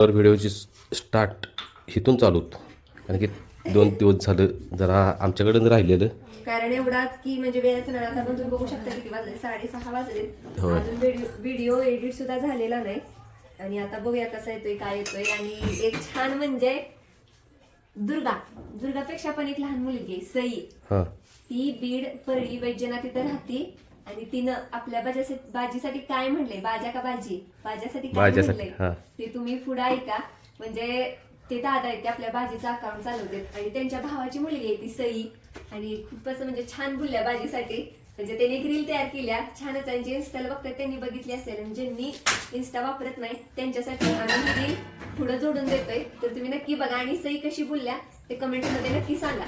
तर व्हिडिओची स्टार्ट इथून चालू कारण की 2 दिवस झालं जरा आमच्याकडून राहिलेलं कारण एवढाच की म्हणजे वेळेचं नाही. आता पण तुम्ही बघू शकता किती वाजले 6:30 वाजले. अजून व्हिडिओ एडिट सुद्धा झालेला नाही. आणि आता बघूया कसा येतोय काय येतोय. आणि एक छान म्हणजे दुर्गापेक्षा पण एक लहान मुलगी आहे सई. ती बीड परळी वैजनाथ तिथं राहती. आणि तिनं आपल्या बाजीसाठी काय म्हणले बाजा का बाजासाठी काय म्हणले ते तुम्ही पुढे ऐका. म्हणजे ते दादा आहेत ते आपल्या बाजीचं अकाउंट चालवतात आणि त्यांच्या भावाची मुलगी आहे ती सई. आणि खूप असं म्हणजे छान बोलल्या बाजीसाठी. म्हणजे त्यांनी एक रील तयार केल्या छानच आहे. जे इन्स्टाला बघतात त्यांनी बघितली असेल आणि ज्यांनी इन्स्टा वापरत नाही त्यांच्यासाठी आम्ही रील पुढे जोडून देतोय. तर तुम्ही नक्की बघा. आणि सई कशी बोलल्या ते कमेंट मध्ये नक्की सांगा.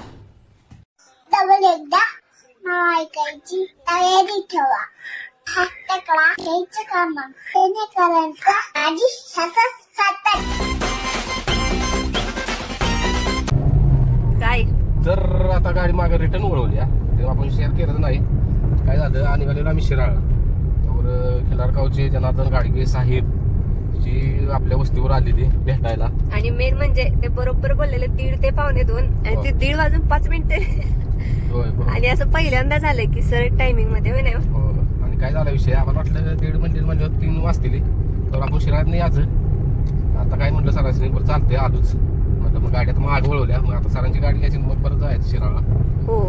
ऐकायची तयारी ठेवा. हस्तकला घ्यायचं काम त्याने करायचं आधी काय तर आता गाडी मागे रिटर्न वळवली तेव्हा आपण शेअर केलं नाही. काय झालं आणि गेलेलो आम्ही शिराळ त्यावर खिलारगावचे जनार्दन गाडगे साहेब जी आपल्या वस्तीवर आलेली भेटायला. आणि मेन म्हणजे ते बरोबर बोललेले 1:30 ते 1:45 आणि ते 1:30 वाजून 5 मिनिटे. आणि असं पहिल्यांदा झालंय की सर टायमिंग मध्ये होय नाही. आणि काय झाला विषय आम्हाला वाटलं 1:30 म्हणजे 3 वाजतील तर आपण शिराळात नाही यायचं. आता काय म्हटलं सरांनी बरं चालतंय आलोच म्हटलं. मग गाड्यात माग वळवल्या. मग आता सरांची गाडी घ्यायची मग परत जायचं शिराळा. हो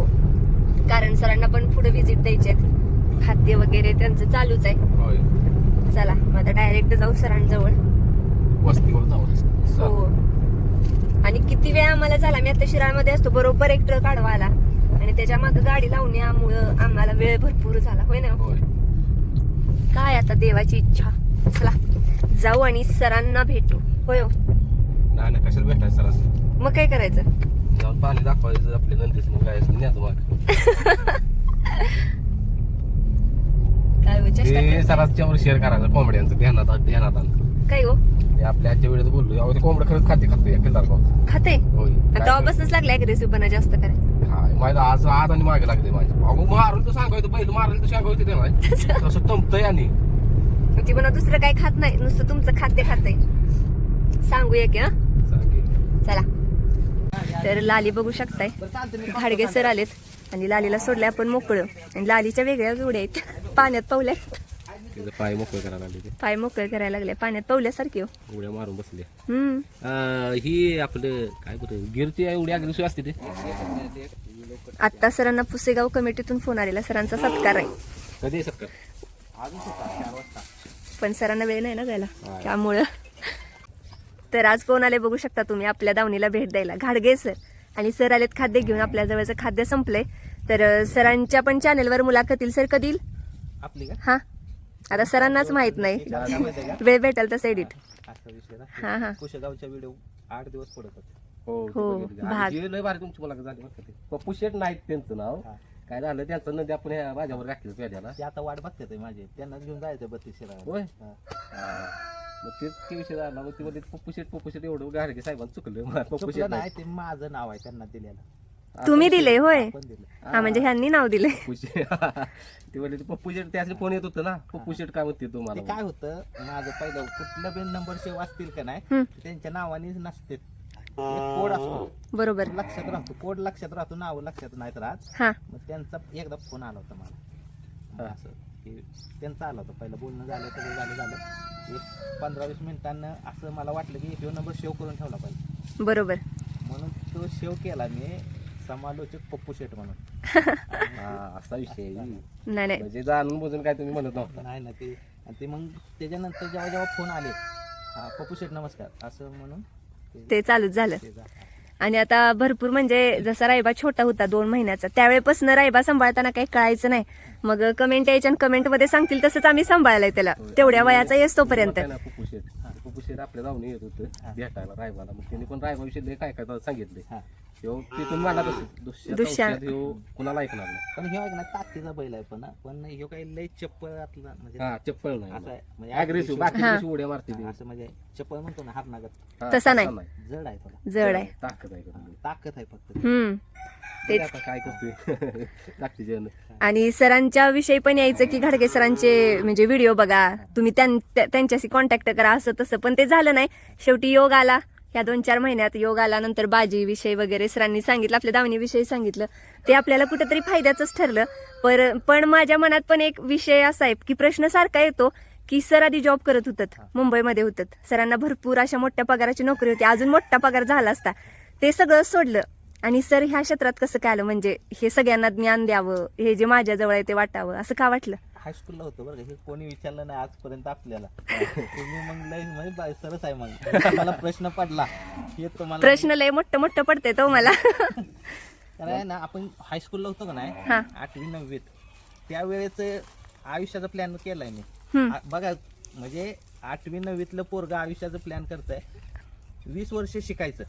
कारण सरांना पण पुढे व्हिजिट द्यायचे खाद्य वगैरे त्यांचं चालूच आहे. होय चला मग आता डायरेक्ट जाऊ सरांजवळ वस्तीवर जाऊ. हो आणि किती वेळ आम्हाला झाला. मी आता शिराळमध्ये असतो बरोबर एक ट्रक आडवा आला आणि त्याच्या मागे गाडी लावण्यामुळं आम्हाला वेळ भरपूर झाला होय ना. काय आता देवाची इच्छा. चला जाऊ आणि सरांना भेटू. होय नाही कशाला भेटायचं सरांना. मग काय करायचं जाऊन पाणी दाखवायचं आपले नंदीच मग काय न्यायचं मग काय सरांच्यावर शेअर करायचं कोंबड्यांचं ध्यानात आलं. काय हो ते आपल्या आजच्या वेळेस बोललो अहो ते कोंबडं खरंच खाते किल्लारगाव खाते. होय तेव्हापासूनच लागले अग्रेसिव्ह पणा जास्त काय. माझं आज आणि मागे लागले माझ्या. अगो मारून तर सांगायचं बैल मारून तर सांगायचं ते नाही तसं टमतंय. आणि ती म्हणा दुसरं काही खात नाही नुसतं तुमचं खाद्य खातंय. सांगूया की चला. तर लाली बघू शकताय घाडगे सर आलेत आणि लालीला सोडलंय आपण मोकळं. आणि लालीच्या वेगळ्या उड्या आहेत पाण्यात पावल्या. पाय मोकळे करायला लागले. पाय मोकळे करायला लागले पाण्यात पावल्यासारखे उड्या मारून बसले. ही आपलं काय बोलतो गिरची उडी अग्रेसिव्ह असते ते. आता सरांना पुसेगाव कमिटीतून फोन आलेला सरांचा सत्कार आहे. कधी सत्कार पण सरांना वेळ नाही ना जायला त्यामुळं. तर आज कोण आले बघू शकता तुम्ही आपल्या दावणीला भेट द्यायला घाडगे सर. आणि सर आलेत खाद्य घेऊन. आपल्या जवळचं खाद्य संपलंय. तर सरांच्या पण चॅनेलवर मुलाखत येईल. सर कधी आपली हा आता सरांनाच माहित नाही वेळ भेटेल तसं एडिट. हा हा कुशेगावच्या व्हिडिओ 8 दिवस पडत हो भाग लय भारी तुमची मुलाखत झाली बरं. पप्पू शेट नाहीत त्यांचं नाव. काय झालं त्यांचं नदी आपण माझ्यावर राखलं पेद्याला. ते आता वाट बघतात माझे त्यांना घेऊन जायचं 32 होय. मग ते विषय झाला. मग ते पप्पू शेट एवढं गाडगे साहेबांना चुकलं. पप्पू शेट नाही ते माझं नाव आहे त्यांना दिलेलं. तुम्ही दिले होय. दिलं हा म्हणजे ह्यांनी नाव दिले. ते बोलले पप्पू शेट त्याचे फोन येत होतं ना. पप्पू शेट काय म्हणते तुम्हाला. काय होतं माझं पहिलं कुठलं बिन नंबर सेव्ह असतील का नाही त्यांच्या नावानेच नसते. कोड असतो बरोबर लक्षात राहतो. कोड लक्षात राहतो नाव लक्षात नाही राहत. हा मग त्यांचा एकदा फोन आला होता मला असं की त्यांचा आला होता. पहिलं बोलणं झालं सगळं झालं. एक 15-20 मिनिटांना असं मला वाटलं की तो नंबर सेव्ह करून ठेवला पाहिजे. बरोबर म्हणून तो सेव्ह केला मी समालोचक पप्पू शेट म्हणून. असा विषय नाही नाही म्हणजे जाणून बुजून काय तुम्ही म्हणत नव्हता. नाही ना ते मग त्याच्यानंतर जेव्हा फोन आले पप्पू शेट नमस्कार असं म्हणून ते चालूच झालं. आणि आता भरपूर म्हणजे जसा रायबा छोटा होता 2 महिन्याचा त्यावेळेपासून रायबा सांभाळताना काही कळायचं नाही. मग कमेंट यायच्या आणि कमेंट मध्ये सांगतील तसंच आम्ही सांभाळलाय त्याला तेवढ्या वयाचा येस तोपर्यंत. पप्पू शेट आपल्या जाऊन येत होतं भेटायला रायबाला. मग त्यांनी पण रायबा विषयी काय काय सांगितले. तिथून मला दुष्यात कुणाला ऐकणार नाही. पण हे ऐकणार ताकदीचा बैल आहे पण हे काही लय चप्पल म्हणजे चप्पल नाही म्हणजे अग्रेसिव्ह बाकी उड्या मारते असं म्हणजे चप्पल म्हणतो ना हारनागत तसा नाही जड आहे थोडा. जड आहे ताकद आहे ताकद आहे फक्त. तेच. आता काय करतोय जागतिक आणि सरांच्या विषयी पण यायचं की घाडगे सरांचे म्हणजे व्हिडिओ बघा, तुम्ही त्यांच्याशी कॉन्टॅक्ट करा, असं तसं, पण ते झालं नाही. शेवटी योग आला, ह्या 2-4 महिन्यात योग आला. नंतर बाजी विषय वगैरे सरांनी सांगितलं, आपल्या दावणी विषयी सांगितलं, ते आपल्याला कुठेतरी फायद्याचंच ठरलं. पण माझ्या मनात पण एक विषय असा आहे की प्रश्न सारखा येतो की सर आधी जॉब करत होतात, मुंबईमध्ये होतात, सरांना भरपूर अशा मोठ्या पगाराची नोकरी होती, अजून मोठा पगार झाला असता, ते सगळं सोडलं आणि सर ह्या क्षेत्रात कसं काय आलं, म्हणजे हे सगळ्यांना ज्ञान द्यावं, हे जे माझ्याजवळ आहे ते वाटावं, असं का वाटलं? हायस्कूलला होतो बरं का, हे कोणी विचारलं नाही आजपर्यंत आपल्याला. तुम्ही मग लय म्हणजे सरस आहे. मग मला प्रश्न पडला हे तुम्हाला प्रश्न लय मोठं पडते तो मला. कारण आहे ना, आपण हायस्कूलला होतो का नाही, हा. 8वी 9वीत, त्यावेळेच आयुष्याचा प्लॅन केलाय मी. बघा म्हणजे 8वी 9वीतलं पोरगा आयुष्याचं प्लॅन करतंय, 20 वर्ष शिकायचं,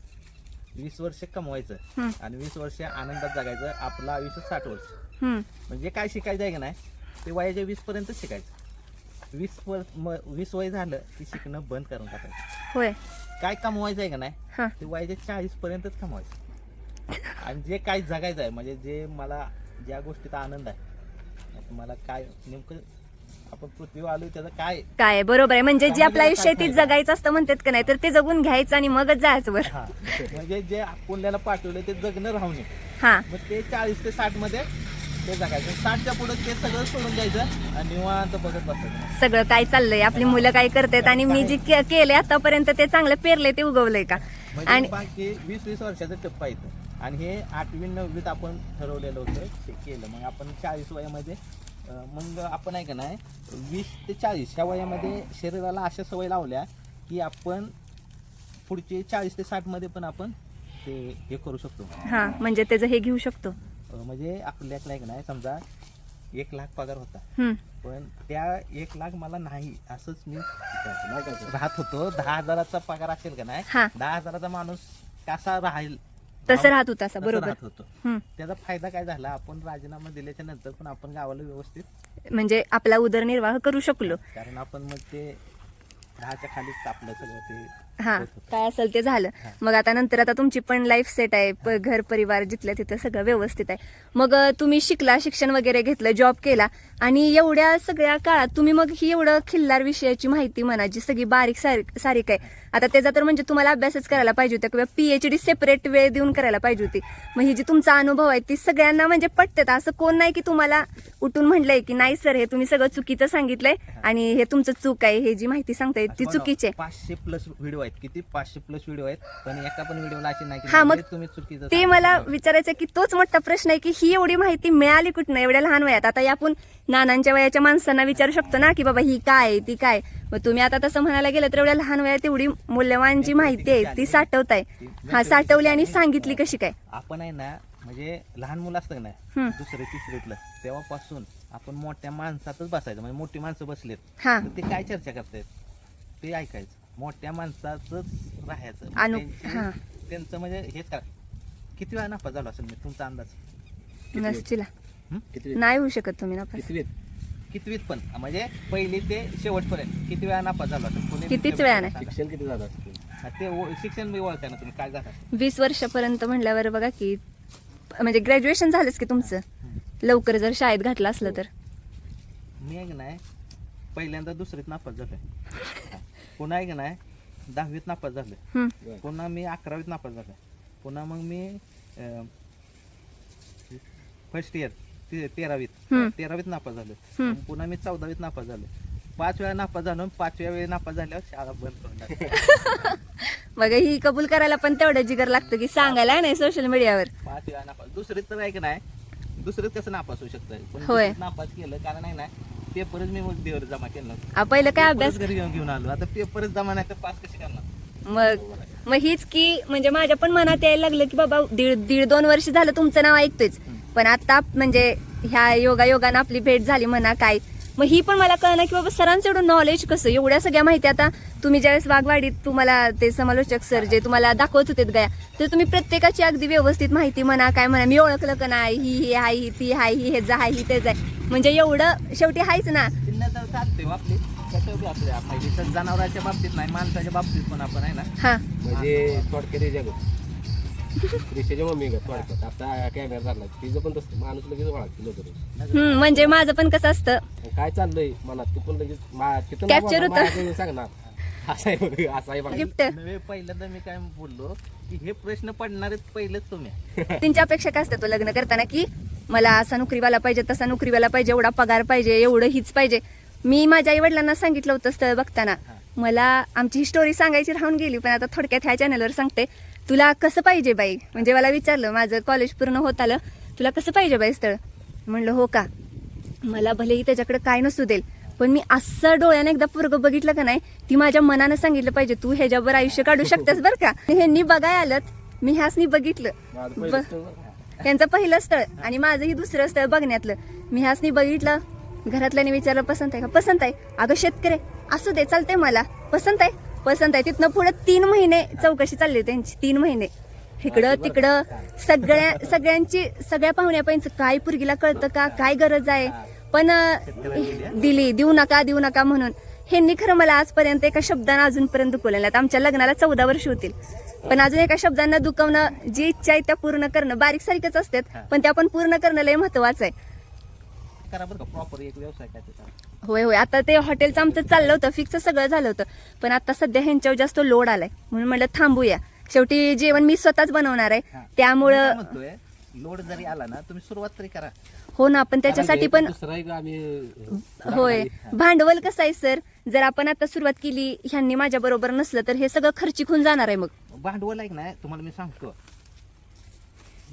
20 वर्ष कमवायचं आणि 20 वर्ष आनंदात जगायचं. आपलं आयुष्य 60 वर्ष. म्हणजे काय शिकायचं आहे का नाही, ते वयाच्या 20 पर्यंत शिकायचं. 20 वय झालं की शिकणं बंद करून टाकायचं. होय. काय कमवायचं आहे का नाही, हा. ते वयाच्या 40 पर्यंतच कमवायचं. आणि जे काय जगायचं आहे, म्हणजे जे मला ज्या गोष्टीचा आनंद आहे, मला काय नेमकं आपण पृथ्वीवर आलोय त्याचं काय बरोबर आहे. म्हणजे जे आपलं आयुष्य आहे ते जगायचं असतं म्हणतात का नाही, तर ते जगून घ्यायचं आणि मगच जायचं वर. हा. म्हणजे जे पुण्याला पाठवलं ते जगणं राहू नये. हा. मग ते 40 ते 60 मध्ये ते जगायचं. 60च्या पुढे ते सगळं सोडून द्यायचं आणि निवांत बघत बसायचं सगळं काय चाललंय, आपली मुलं काय करतात आणि मी जे केले आतापर्यंत ते चांगलं पेरले ते उगवलंय का. म्हणजे बाकी 20-20 वर्षाचा टप्पा येतं. आणि हे 8वी 9वीत आपण ठरवलेलं होतं, ते केलं. मग आपण 40 वयामध्ये मग आपण आहे का नाही 20 ते 40 ह्या वयामध्ये शरीराला अशा सवय लावल्या की आपण पुढचे 40 ते 60 मध्ये पण आपण ते हे करू शकतो. हा, म्हणजे त्याचं हे घेऊ शकतो. म्हणजे आपल्याकडे आहे का नाही, समजा 1 लाख पगार होता, पण त्या 1 लाख मला नाही असंच मी राहत होतो. 10,000चा पगार असेल का नाही, 10,000चा माणूस कसा राहील तसं राहत होता, असं तसं बरोबर. राहत होतो. त्याचा फायदा काय झाला, आपण राजीनामा दिल्याच्या नंतर पण आपण गावाला व्यवस्थित म्हणजे आपला उदरनिर्वाह करू शकलो. कारण आपण मग ते 10च्या खालीच आपलं सगळं ते हा, काय असेल ते झालं. मग आता तुमची पण लाईफ सेट आहे, घर परिवार जिथल्या तिथं सगळं व्यवस्थित आहे. मग तुम्ही शिकला, शिक्षण वगैरे घेतलं, जॉब केला आणि एवढ्या सगळ्या काळात तुम्ही मग ही एवढं खिल्लार विषयाची माहिती म्हणा, जी सगळी बारीक सारीक आहे, आता त्याचा तर म्हणजे तुम्हाला अभ्यासच करायला पाहिजे होता किंवा PhD सेपरेट वेळ देऊन करायला पाहिजे होती. मग ही जी तुमचा अनुभव आहे ती सगळ्यांना म्हणजे पटतात, असं कोण नाही की तुम्हाला उठून म्हटलंय की नाही सर हे तुम्ही सगळं चुकीचं सांगितलंय आणि हे तुमचं चूक आहे, हे जी माहिती सांगताय ती चुकीची आहे. 500+ व्हिडिओ आहेत, किती 500+ व्हिडिओ आहेत, पण एका पण व्हिडिओला अशी नाही हा, मग की तुम्ही चुकीचं ते मला विचारायचं की तोच मोठा प्रश्न आहे की ही एवढी माहिती मिळाली कुठनं एवढ्या लहान वयात. आता आपण नानांच्या वयाच्या माणसांना विचारू शकतो ना की बाबा ही काय ती काय, मग तुम्ही आता तसं म्हणायला गेलं तर एवढ्या लहान वयात एवढी मूल्यवान जी माहिती आहे ती साठवताय. हा, साठवली आणि सांगितली कशी काय. आपण आहे ना, म्हणजे लहान मुलं असतं ना 2री 3रीतलं, तेव्हापासून आपण मोठ्या माणसातच बसायचं. म्हणजे मोठी माणसं बसलेत हा, तर ते काय चर्चा करतायत ते ऐकायचं, मोठ्या माणसाच राहायचं. त्यांचं म्हणजे हेच करा. किती वेळा नापास झाला असेल मी, तुमचा अंदाज? नसतील, नाही होऊ शकत तुम्ही नापास. कितवीत पण म्हणजे पहिली ते शेवटपर्यंत किती वेळा नापास झाला असेल? कितीच वेळा नाही. शिक्षण किती झालं ते शिक्षण मी ओळखताय ना तुम्ही, काय झालं? 20 वर्षापर्यंत म्हणल्यावर बघा की म्हणजे ग्रॅज्युएशन झालंच की तुमचं, लवकर जर शाळेत घातलं असलं तर. मी आहे की नाही पहिल्यांदा 2रीत नापास झालोय, पुन्हा आहे की नाही 10वीत नापास झालोय, पुन्हा मी 11वीत नापास झालोय, पुन्हा मग मी फर्स्ट इयर 13वीत नापास झालो, पुन्हा मी 14वीत नापास झालो. 5 वेळा नापास झालो, 5व्या वेळी नापास झाल्यावर शाळा बंद करून टाकली. मग ही कबूल करायला पण तेवढं जिगर लागतं की सांगायला नाही सोशल मीडियावर. 5 वेळा नापास. 2रीत तर आहे की नाही, 2रीत कसं नापास होऊ शकतं, पण होय. 2रीत नापास केलं कारण आहे ना पेपरच मी देवर जमा केलं नव्हतं. पहिलं काय अभ्यास घरी घेऊन आलो, आता पेपरच जमा नाही तर पास कशी करणार. मग हीच की म्हणजे माझ्या पण मनात यायला लागलं की बाबा 1.5-2 वर्ष झालं तुमचं नाव ऐकतोच, पण आता म्हणजे ह्या योगानं आपली भेट झाली म्हणा काय, मग ही पण मला कळलं की बाबा सरांचं एवढं नॉलेज कसं, एवढ्या सगळ्या माहिती. आता तुम्ही ज्यावेळेस वाघवाडीत तुम्हाला ते समालोचक सर जे तुम्हाला दाखवत होते गया, तर तुम्ही प्रत्येकाची अगदी व्यवस्थित माहिती म्हणा काय म्हणा, मी ओळखलं का नाही, ही हाय, ही ती हाय, ही हे जा हाय, ही तेच आहे, म्हणजे एवढं शेवटी हायच ना. तर साधते आपली कसं आपल्या फायदे जनावरांच्या बाबतीत नाही, माणसाच्या बाबतीत पण आपण आहे ना. हा, म्हणजे थोडक्यात रिक्षाची मम्मी का थोडक्यात आता कॅमेरा झाला तिचं पण तसं माणूस लगेच ओळखते लोक म्हणजे माझं पण कसं असतं काय चाललंय मनात तू पण लगेच तिथं Capture नाही होतं. बोलणार, माझ्याकडे सांगणार असं आहे बघ, असं आहे बघा. गिफ्ट नव्हे पहिल्यांदा मी काय बोललो की हे प्रश्न पडणारे पहिलेच तुम्ही. त्यांच्या अपेक्षा काय असते तो लग्न करताना की मला असा नोकरीवाला पाहिजे तसा नोकरीवाला पाहिजे एवढा पगार पाहिजे एवढं हीच पाहिजे. मी माझ्या आई वडिलांना सांगितलं होतं स्थळ बघताना मला आमची ही स्टोरी सांगायची राहून गेली पण आता थोडक्यात ह्या चॅनलवर सांगते. तुला कसं पाहिजे बाई म्हणजे मला विचारलं माझं कॉलेज पूर्ण होत आलं तुला कसं पाहिजे बाई स्थळ. म्हणलं हो का मला भलेही त्याच्याकडे काय नसू देईल पण मी असं डोळ्याने एकदा पोरगं बघितलं का नाही ती माझ्या मनानं सांगितलं पाहिजे तू ह्याच्यावर आयुष्य काढू शकतेस बरं का. ह्यांनी बघाय आलं मी ह्यासनी बघितलं माझं पहिलं स्थळ. त्यांचं पहिलं स्थळ आणि माझंही दुसरं स्थळ बघण्यातलं मी ह्यासनी बघितलं. घरातल्याने विचारलं पसंत आहे का पसंत आहे अगं शेतकरी असू दे चालते मला पसंत आहे पसंत आहे. तिथनं पुढे 3 महिने चौकशी चालली त्यांची 3 महिने इकडं तिकडं सगळ्यांची सगळ्या पाहुण्यापाईंचं काय पुरगीला कळतं का काय गरज आहे पण दिली देऊ नका म्हणून. ह्यांनी खरं मला आजपर्यंत एका शब्दानं अजूनपर्यंत दुखवलेलं नाही. आमच्या लग्नाला 14 वर्ष होतील पण अजून एका शब्दांना दुखवणं जी इच्छा आहे त्या पूर्ण करणं बारीक सारीकच असतात पण त्या पण पूर्ण करणं लय महत्वाचं आहे. करा बरं का प्रॉपर एक व्यवसाय काय त्याचा. होय आता ते हॉटेलचं आमचं चाललं होतं फिक्स सगळं झालं होतं पण आता सध्या ह्यांच्यावर जास्त लोड आलाय म्हणून म्हणलं थांबूया. शेवटी जेवण मी स्वतःच बनवणार आहे त्यामुळं म्हणतोय लोड जरी आला ना तुम्ही सुरुवात तरी करा. हो ना पण त्याच्यासाठी पण दुसरं एक आम्ही होय भांडवल कसं आहे सर जर आपण आता सुरुवात केली ह्यांनी माझ्या बरोबर नसलं तर हे सगळं खर्चिक होऊन जाणार आहे. मग भांडवल आहे ना तुम्हाला मी सांगतो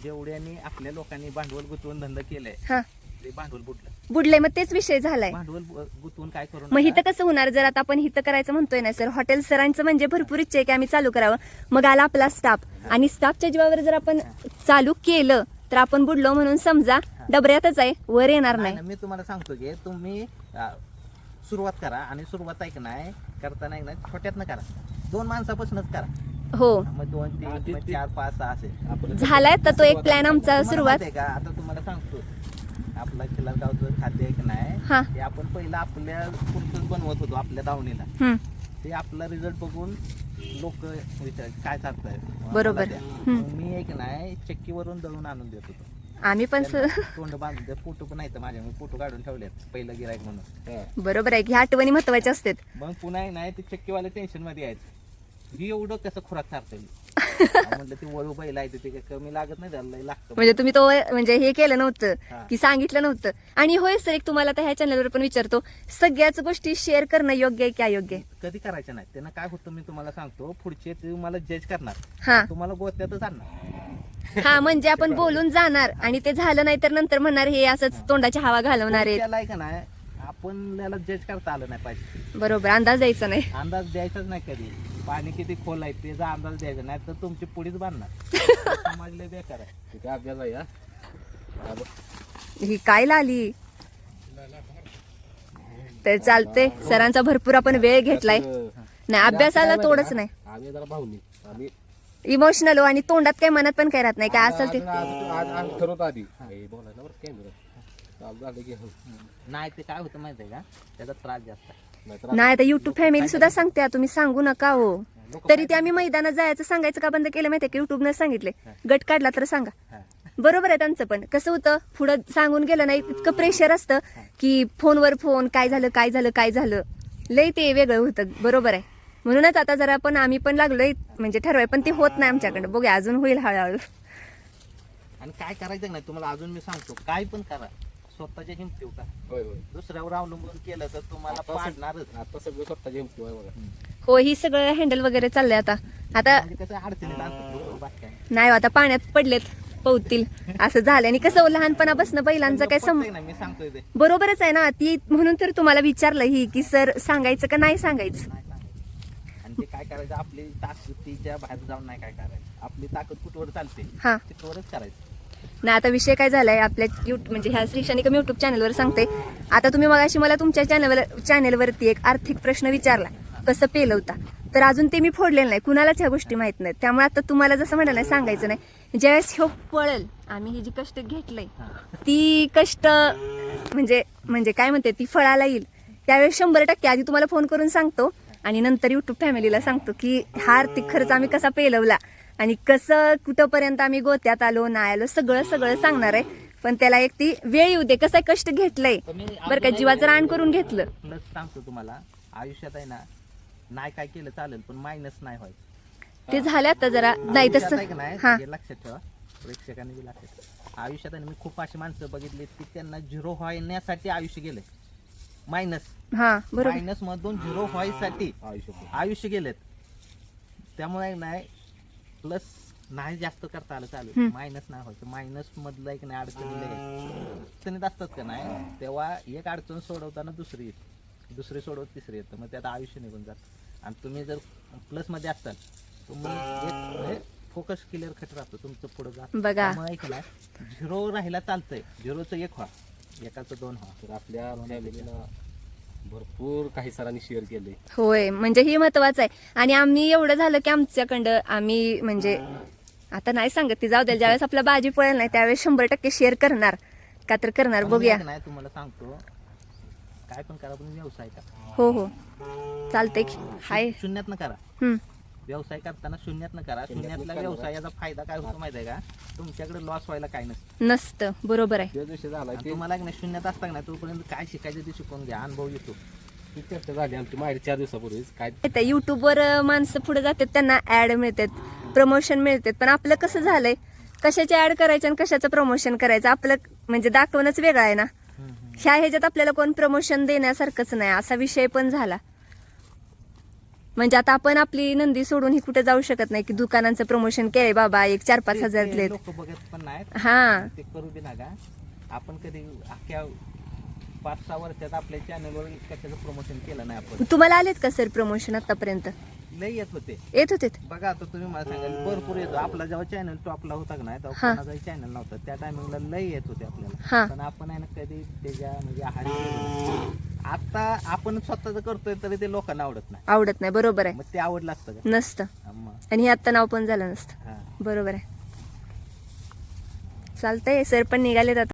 जेवढ्यांनी आपल्या लोकांनी भांडवल गुंतवून धंदा केलाय हा ते भांडवल बुडलं. बुडले मग तेच विषय झालाय. भांडवल गुंतवून काय करू मग नका. हिथं कसं होणार जर आता आपण हिथं करायचं म्हणतोय ना सर हॉटेल सरांचं म्हणजे भरपूर इच्छा आहे की आम्ही चालू करावं. मग आला आपला स्टाफ आणि स्टाफच्या जीवावर जर आपण चालू केलं तर आपण बुडलो म्हणून समजा डबऱ्यातच आहे वर येणार नाही. मी तुम्हाला सांगतो की तुम्ही सुरुवात करा आणि सुरुवात आहे की नाही करताना आहे ना छोट्यातनं करा 2 माणसापासूनच करा. हो मग 2 3 4 5 6 असेल झालाय तर तो एक प्लॅन आमचा तुम्हाला सुरुवात माहिती आहे का आता तुम्हाला सांगतो आपला खिलारगावचं खाद्य आहे की हा. नाही ते आपण पहिला आपल्या पुरतच बनवत होतो आपल्या दावणीला. हम्म ते आपला रिझल्ट बघून लोक विचार काय चालतंय बरोबर. मला द्या. मग मी एक नाही चक्कीवरून दळून आणून देत होतो. आम्ही पण तोंड बांधून फोटो पण नाही तर माझ्या मी फोटो काढून ठेवलेत पहिलं गिरायक म्हणून. बरोबर आहे की ह्या आठवणी महत्वाच्या असतात. मग पुन्हा एक नाही ते चक्कीवाले टेन्शन मध्ये यायचं ही एवढं कसं खुराक चालतंय म्हटलं ते वळू बैल आहे ते कमी लागत नाही त्याला लय लागतं. म्हणजे तुम्ही तो म्हणजे हे केलं हा. नव्हतं की सांगितलं नव्हतं. आणि होय सर एक तुम्हाला आता ह्या चॅनलवर पण विचारतो सगळ्याच गोष्टी शेअर करणं योग्य आहे की अयोग्य आहे. कधी करायचं नाही त्यांना काय होतं मी तुम्हाला सांगतो पुढचे ते मला जज करणार हा तुम्हाला गोत्यातच आणणार. हा म्हणजे आपण बोलून जाणार आणि ते झालं नाही तर नंतर म्हणणार हे असंच तोंडाची हवा घालवणार आहे. त्याला आहे का नाही आपण त्याला जज करता आलं नाही पाहिजे. बरोबर अंदाज द्यायचा नाही. अंदाज द्यायचाच नाही कधी. पाणी किती खोल आहे त्याचा अंदाज द्यायचा नाही तर तुमची पुढीच बांधणार समाज लय बेकार आहे. ते काय अभ्यास आहे हा. ही काय लाली तर चालते सरांचा भरपूर आपण वेळ घेतलाय नाही अभ्यासाला तोडच नाही. आम्ही जरा भावनी आम्ही इमोशनल आणि तोंडात काय मनात पण काय राहत नाही काय असेल ते आज ठरवतो आधी हे बोलायला बरं कॅमेरा चालू झालं की नाही ते काय होतं माहितीये का त्याचा त्रास जास्त आहे. नाहीतर नाही आता युट्यूब फॅमिली सुद्धा सांगते तुम्ही सांगू नका हो. तरी ते आम्ही मैदानात जायचं सांगायचं का बंद केलं माहितीये की युट्यूबनं सांगितले गट काढला तर सांगा. हा. बरोबर आहे त्यांचं पण कसं होतं पुढं सांगून गेलं नाही इतकं प्रेशर असतं की फोनवर फोन काय झालं लय ते वेगळं होतं. बरोबर आहे म्हणूनच आता जरा पण आम्ही पण लागलोय म्हणजे ठरवाय पण ते होत नाही आमच्याकडे. बघूया अजून होईल हळूहळू. आणि काय करायचं नाही तुम्हाला अजून मी सांगतो काय पण करा स्वतःच्या हिमतीव का होय होय दुसऱ्यावर अवलंबून केलं तर तुम्हाला पाडणारच. आता सगळं स्वतःची हिमती आहे बघा. हो ही सगळं हँडल वगैरे चाललंय आता म्हणजे कसं अडचणीत आणतात बाकी काय. नाही आता पाण्यात पडलेत पवतील असं झालं. आणि कसं लहानपणापासून बैलांचं काय पटतंय ना मी सांगतोय ते बरोबरच आहे ना ती म्हणून तर तुम्हाला विचारलं ही की सर सांगायचं का नाही सांगायचं. नाही सांगायचं. आणि ते काय करायचं आपली ताकदीच्या बाहेर जाऊन नाही काय करायचं आपली ताकद कुठवर चालते हा तिथवरच करायचं. नाही आता विषय काय झालाय आपल्या म्हणजे ह्या श्री क्षणिकम युट्यूब चॅनलवर सांगते. आता तुम्ही मगाशी मला तुमच्या चॅनलवरती एक आर्थिक प्रश्न विचारला कसं पेलवता तर अजून ते मी फोडलेलं नाही कुणालाच ह्या गोष्टी माहित नाहीत. त्यामुळे आता तुम्हाला जसं म्हणाल नाही सांगायचं नाही. ज्यावेळेस ह्यो पळेल आम्ही ही जी कष्ट घेतलंय ती कष्ट म्हणजे काय म्हणते ती फळाला येईल त्यावेळेस 100% आधी तुम्हाला फोन करून सांगतो आणि नंतर युट्यूब फॅमिलीला सांगतो की हा आर्थिक खर्च आम्ही कसा पेलवला आणि कसं कुठंपर्यंत आम्ही गोत्यात आलो नाही आलो सगळं सगळं सांगणार आहे. पण त्याला एक ती वेळ येऊ दे. कसं कष्ट घेतलंय बरं का, जीवाचं रान करून घेतलं. प्लस सांगतो तुम्हाला, आयुष्यात आहे ना, नाही काय केलं चालेल पण मायनस नाही व्हायचं. ते झालं आता जरा नाही आयुष्यात तसं आहे का नाही, हा हे लक्षात ठेवा, प्रेक्षकांनी बी लक्षात ठेवा. आयुष्यात आहे ना, मी खूप अशी माणसं बघितली की त्यांना झिरो व्हायण्यासाठी आयुष्य गेले, मायनस हा बरोबर. मायनस मधून झिरो व्हायसाठी आयुष्य गेलेत. त्यामुळे नाही प्लस नाही जास्त करता आलं चालेल, मायनस नाही व्हायचं. मायनस मधलं एक नाही अडचणीत असतात का नाही, तेव्हा एक अडचण सोडवताना दुसरी येते, दुसरी सोडवत तिसरी येतं, मग त्यात आयुष्य निघून जातं. आणि तुम्ही जर प्लस मध्ये असाल तुम्ही एक फोकस क्लिअर कट राहतो तुमचं पुढे जात. बघा. त्यामुळे एक नाही झिरो राहिला चालतंय, झिरोचं एक व्हा, एकाचं दोन व्हा. तर आपल्या फॅमिलीला भरपूर काही सरांनी शेअर केले. होय, म्हणजे ही महत्वाचं आहे. आणि आम्ही एवढं झालं की आमच्याकडं आम्ही म्हणजे आता नाही सांगत ती जाऊ द्या, ज्यावेळेस आपला बाजी पळेल नाही त्यावेळेस 100% शेअर करणार का तर करणार, बघूया. नाही तुम्हाला सांगतो, काय पण करा पण व्यवसाय करा. हो हो चालतंय की हाय. शून्यातनं करा हम्म. व्यवसाय करताना, शून्यातनं करा. शून्यातल्या व्यवसायाचा फायदा काय होतो माहिती आहे का, तुमच्याकडे लॉस व्हायला काय नसतं. नसतं, बरोबर आहे. त्या दिवशी झाला आणि तुम्हाला की नाही शून्यात असता का नाही तोपर्यंत काय शिकायचं ते शिकून घ्या, अनुभव येतो. ती चर्चा झाली आमची माहेर 4 दिवसापूर्वीच. काय युट्यूबवर माणसं पुढे जातात, त्यांना ऍड मिळतात, प्रमोशन मिळतात. पण आपलं कसं झालंय, कशाचे ऍड करायचं आणि कशाचं प्रमोशन करायचं, आपलं म्हणजे दाखवणंच वेगळं आहे ना. ह्या ह्याच्यात आपल्याला कोण प्रमोशन देण्यासारखंच नाही, असा विषय पण झाला. म्हणजे आता आपण आपली नंदी सोडून ही कुठे जाऊ शकत नाही की दुकानांचं प्रमोशन केलंय बाबा, एक 4-5 हजार दिलेत. लोक बघत पण नाहीत, हा ते करू बी नका. आपण कधी अख्ख्या 5-6 वर्षात आपल्या चॅनलवर कशाचं प्रमोशन केलं नाही आपण. तुम्हाला आलेत का सर प्रमोशन आतापर्यंत? लय येत होते. येत होते. बघा आता तुम्ही मला सांगाल भरपूर येतो. आपला जेव्हा चॅनल टॉपला होता का नाही हा. तेव्हा कोणाचाही चॅनल नव्हता, त्या टायमिंगला लय येत होते हा. आपल्याला. पण आपण आहे ना कधी त्याच्या म्हणजे आहारी गेलो नाही. आता आपण स्वतःच करतोय तरी ते लोकांना आवडत नाही. आवडत नाही, बरोबर आहे. मग ते आवडलं असतं का? नसतं. मग आणि हे आता नाव पण झालं नसतं. हा. बरोबर आहे. चालतंय, सर पण निघालेत आता.